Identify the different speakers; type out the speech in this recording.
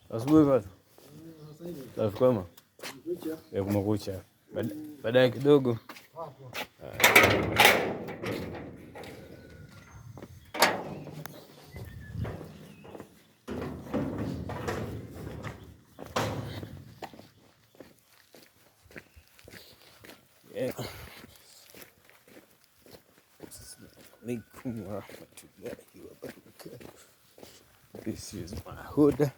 Speaker 1: Asubuhi bado. Safi kwema. Ya kumekucha. Baadaye kidogo. Assalamualaikum warahmatullahi wabarakatuh. This is my hood.